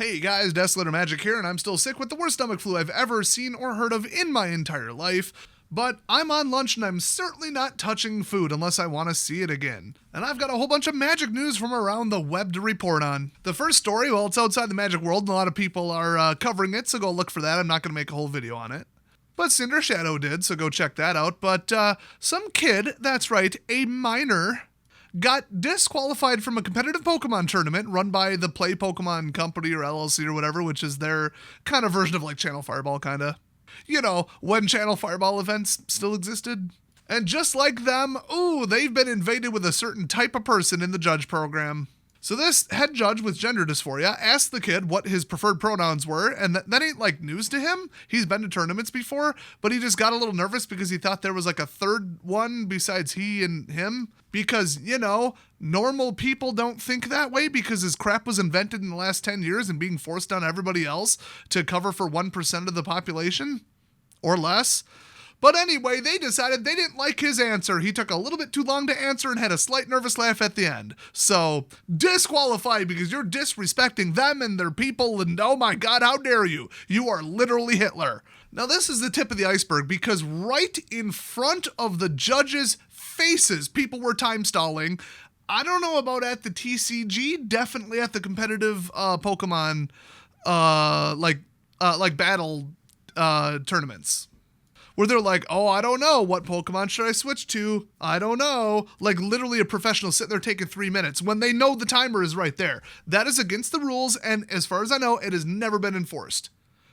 Hey guys, Desolator Magic here, and I'm still sick with the worst stomach flu I've ever seen or heard of in my entire life. But I'm on lunch and I'm certainly not touching food unless I want to see it again. And I've got a whole bunch of magic news from around the web to report on. The first story, well, it's outside the magic world and a lot of people are covering it, so go look for that. I'm not going to make a whole video on it. But Cinder Shadow did, so go check that out. But some kid, that's right, a minor, got disqualified from a competitive Pokemon tournament run by the Play Pokemon Company or LLC or whatever, which is their kind of version of like Channel Fireball, kind of. You know, when Channel Fireball events still existed. And just like them, they've been invaded with a certain type of person in the judge program. So this head judge with gender dysphoria asked the kid what his preferred pronouns were, and that ain't like news to him. He's been to tournaments before, but he just got a little nervous because he thought there was like a third one besides he and him. Because, you know, normal people don't think that way because his crap was invented in the last 10 years and being forced on everybody else to cover for 1% of the population or less. But anyway, they decided they didn't like his answer. He took a little bit too long to answer and had a slight nervous laugh at the end. So, disqualified because you're disrespecting them and their people, and oh my god, how dare you? You are literally Hitler. Now this is the tip of the iceberg because right in front of the judges' faces, people were time stalling. I don't know about at the TCG, definitely at the competitive Pokemon like battle tournaments. Where they're like, oh, I don't know, what Pokemon should I switch to? I don't know. Like literally a professional sitting there taking 3 minutes when they know the timer is right there. That is against the rules, and as far as I know, it has never been enforced.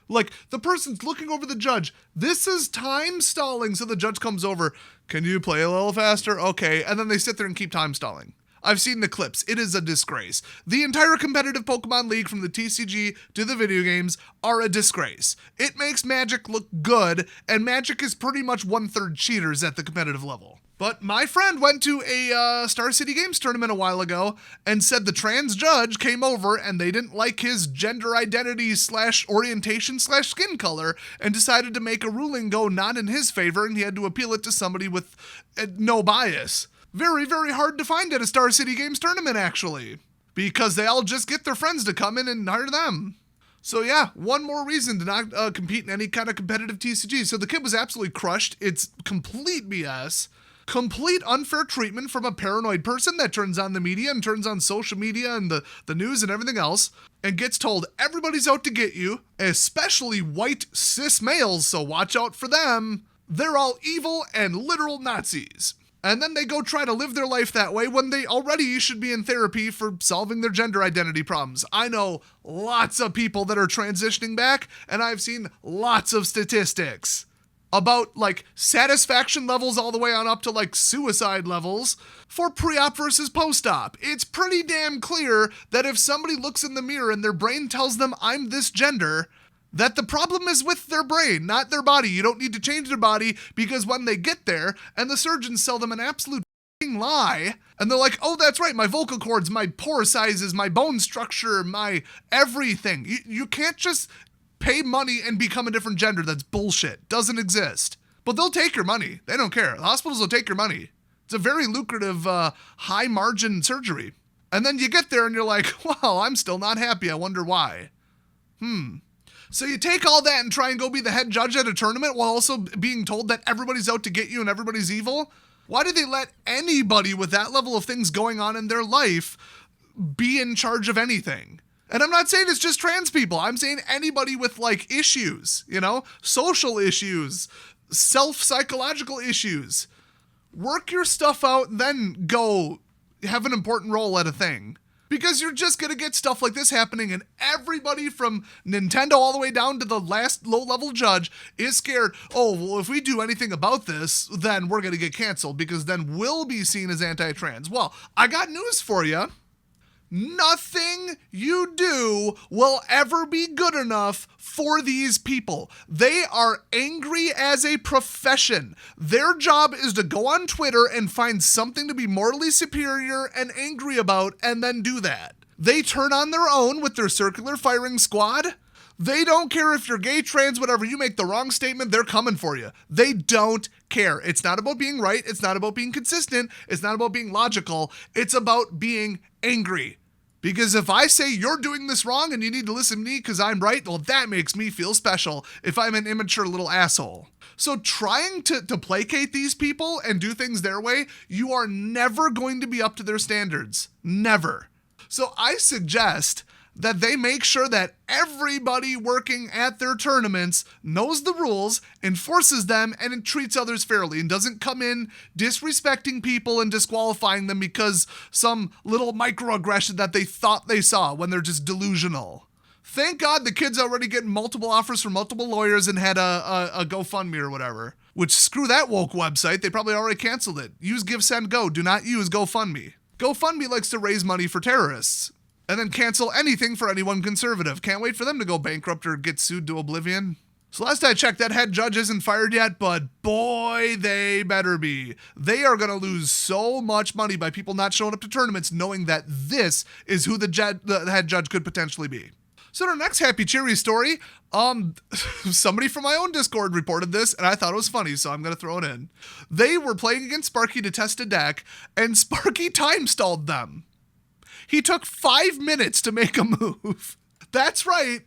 Like, the person's looking over the judge. This is time stalling, so the judge comes over. Can you play a little faster? Okay, and then they sit there and keep time stalling. I've seen the clips. It is a disgrace. The entire competitive Pokemon League from the TCG to the video games are a disgrace. It makes Magic look good, and Magic is pretty much 1/3 cheaters at the competitive level. But my friend went to a Star City Games tournament a while ago and said the trans judge came over and they didn't like his gender identity / orientation / skin color and decided to make a ruling go not in his favor, and he had to appeal it to somebody with no bias. Very, very hard to find at a Star City Games tournament, actually, because they all just get their friends to come in and hire them. So yeah, one more reason to not compete in any kind of competitive TCG. So the kid was absolutely crushed. It's complete BS. Complete unfair treatment from a paranoid person that turns on the media and turns on social media and the news and everything else and gets told everybody's out to get you, especially white cis males, so watch out for them. They're all evil and literal Nazis. And then they go try to live their life that way when they already should be in therapy for solving their gender identity problems. I know lots of people that are transitioning back, and I've seen lots of statistics about like satisfaction levels all the way on up to like suicide levels for pre-op versus post-op. It's pretty damn clear that if somebody looks in the mirror and their brain tells them I'm this gender, that the problem is with their brain, not their body. You don't need to change their body because when they get there and the surgeons sell them an absolute lie, and they're like, oh, that's right, my vocal cords, my pore sizes, my bone structure, my everything. You can't just pay money and become a different gender. That's bullshit. Doesn't exist. But they'll take your money. They don't care. The hospitals will take your money. It's a very lucrative, high margin surgery. And then you get there and you're like, well, I'm still not happy. I wonder why. So you take all that and try and go be the head judge at a tournament while also being told that everybody's out to get you and everybody's evil? Why do they let anybody with that level of things going on in their life be in charge of anything? And I'm not saying it's just trans people. I'm saying anybody with like issues, you know, social issues, psychological issues. Work your stuff out and then go have an important role at a thing. Because you're just going to get stuff like this happening, and everybody from Nintendo all the way down to the last low-level judge is scared, oh, well, if we do anything about this, then we're going to get canceled, because then we'll be seen as anti-trans. Well, I got news for you. Nothing you do will ever be good enough for these people. They are angry as a profession. Their job is to go on Twitter and find something to be morally superior and angry about and then do that. They turn on their own with their circular firing squad. They don't care if you're gay, trans, whatever. You make the wrong statement, they're coming for you. They don't care. It's not about being right. It's not about being consistent. It's not about being logical. It's about being angry. Because if I say you're doing this wrong and you need to listen to me because I'm right, well, that makes me feel special if I'm an immature little asshole. So trying to placate these people and do things their way, you are never going to be up to their standards. Never. So I suggest that they make sure that everybody working at their tournaments knows the rules, enforces them, and treats others fairly, and doesn't come in disrespecting people and disqualifying them because some little microaggression that they thought they saw when they're just delusional. Thank God the kid's already getting multiple offers from multiple lawyers and had a GoFundMe or whatever. Which, screw that woke website, they probably already canceled it. Use Give, Send, Go. Do not use GoFundMe. GoFundMe likes to raise money for terrorists. And then cancel anything for anyone conservative. Can't wait for them to go bankrupt or get sued to oblivion. So last I checked, that head judge isn't fired yet, but boy, they better be. They are going to lose so much money by people not showing up to tournaments knowing that this is who the head judge could potentially be. So our next happy cheery story, somebody from my own Discord reported this, and I thought it was funny, so I'm going to throw it in. They were playing against Sparky to test a deck, and Sparky time stalled them. He took 5 minutes to make a move. That's right.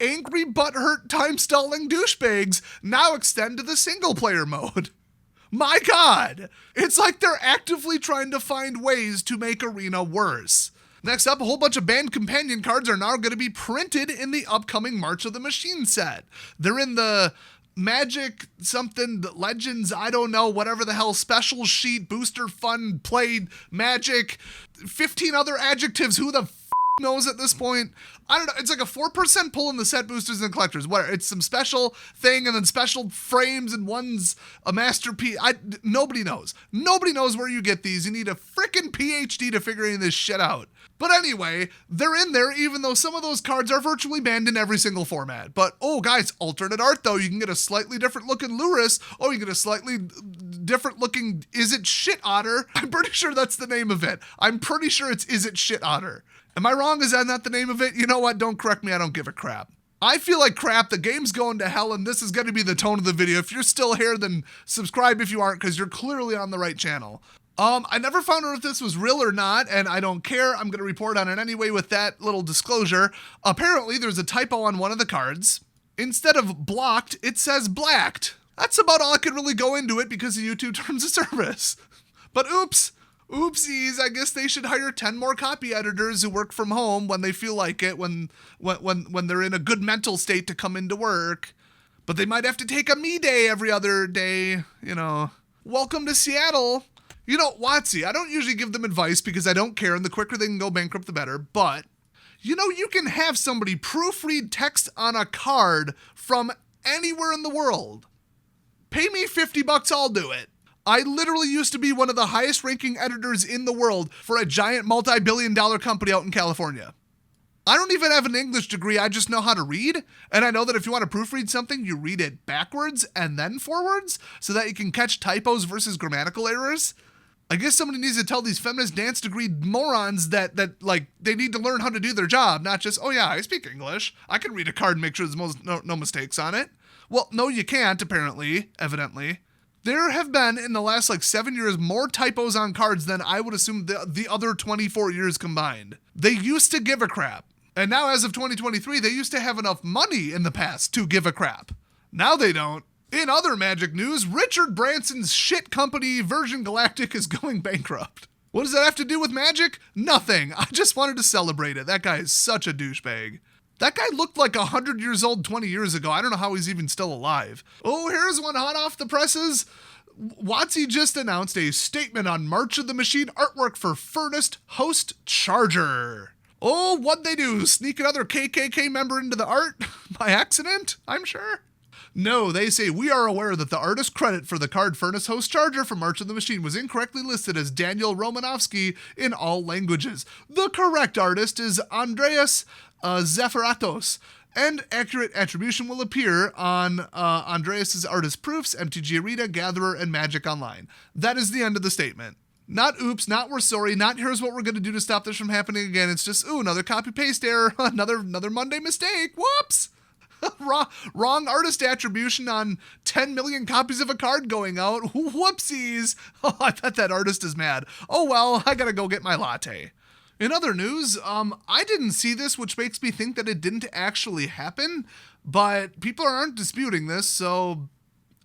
Angry, butthurt, time-stalling douchebags now extend to the single-player mode. My God. It's like they're actively trying to find ways to make Arena worse. Next up, a whole bunch of banned companion cards are now going to be printed in the upcoming March of the Machine set. They're in the Magic something, Legends, I don't know, whatever the hell, special sheet, booster fun, played, Magic, 15 other adjectives, who the knows at this point? I don't know, it's like a 4% pull in the set boosters and collectors. What? It's some special thing and then special frames and one's a masterpiece. Nobody knows. Nobody knows where you get these. You need a freaking PhD to figure any of this shit out. But anyway, they're in there even though some of those cards are virtually banned in every single format. But, oh guys, alternate art though. You can get a slightly different looking Luris. Oh, you get a slightly different looking Is It Shit Otter? I'm pretty sure that's the name of it. I'm pretty sure it's Is It Shit Otter. Am I wrong? Is that not the name of it? You know what? Don't correct me. I don't give a crap. I feel like crap. The game's going to hell, and this is going to be the tone of the video. If you're still here, then subscribe if you aren't, because you're clearly on the right channel. I never found out if this was real or not, and I don't care. I'm going to report on it anyway with that little disclosure. Apparently, there's a typo on one of the cards. Instead of blocked, it says blacked. That's about all I could really go into it because of YouTube terms of service. But oops. Oopsies, I guess they should hire 10 more copy editors who work from home when they feel like it, when they're in a good mental state to come into work. But they might have to take a me day every other day, you know. Welcome to Seattle. You know, WOTC, I don't usually give them advice because I don't care, and the quicker they can go bankrupt, the better. But, you know, you can have somebody proofread text on a card from anywhere in the world. Pay me $50, I'll do it. I literally used to be one of the highest ranking editors in the world for a giant multi-billion-dollar company out in California. I don't even have an English degree, I just know how to read. And I know that if you want to proofread something, you read it backwards and then forwards so that you can catch typos versus grammatical errors. I guess somebody needs to tell these feminist dance degree morons that like they need to learn how to do their job, not just, oh yeah, I speak English. I can read a card and make sure there's no mistakes on it. Well, no, you can't, apparently, evidently. There have been, in the last 7 years, more typos on cards than I would assume the other 24 years combined. They used to give a crap. And now, as of 2023, they used to have enough money in the past to give a crap. Now they don't. In other Magic news, Richard Branson's shit company, Virgin Galactic, is going bankrupt. What does that have to do with Magic? Nothing. I just wanted to celebrate it. That guy is such a douchebag. That guy looked like 100 years old 20 years ago. I don't know how he's even still alive. Oh, here's one hot off the presses. WOTC just announced a statement on March of the Machine artwork for Furnace Host Charger. Oh, what'd they do? Sneak another KKK member into the art? By accident, I'm sure. No, they say we are aware that the artist credit for the card Furnace Host Charger from March of the Machine was incorrectly listed as Daniel Romanovsky in all languages. The correct artist is Andreas Zefiratos, and accurate attribution will appear on Andreas' artist proofs, MTG Arena, Gatherer, and Magic Online. That is the end of the statement. Not oops, not we're sorry, not here's what we're going to do to stop this from happening again. It's just, ooh, another copy-paste error, another Monday mistake, whoops! Wrong artist attribution on 10 million copies of a card going out, whoopsies! Oh, I bet that artist is mad. Oh well, I gotta go get my latte. In other news, I didn't see this, which makes me think that it didn't actually happen, but people aren't disputing this, so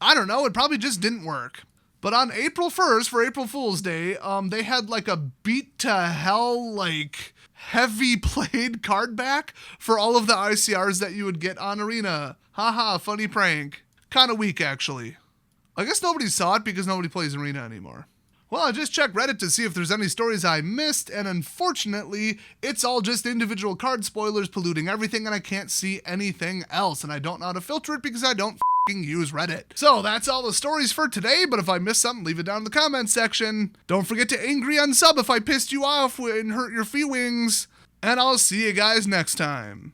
I don't know, it probably just didn't work. But on April 1st, for April Fool's Day, they had like a beat to hell, like heavy played card back for all of the ICRs that you would get on Arena. Haha, funny prank. Kinda weak, actually. I guess nobody saw it because nobody plays Arena anymore. Well, I just checked Reddit to see if there's any stories I missed, and unfortunately, it's all just individual card spoilers polluting everything, and I can't see anything else, and I don't know how to filter it because I don't f***ing use Reddit. So that's all the stories for today, but if I missed something, leave it down in the comments section. Don't forget to angry unsub if I pissed you off and hurt your feelings, and I'll see you guys next time.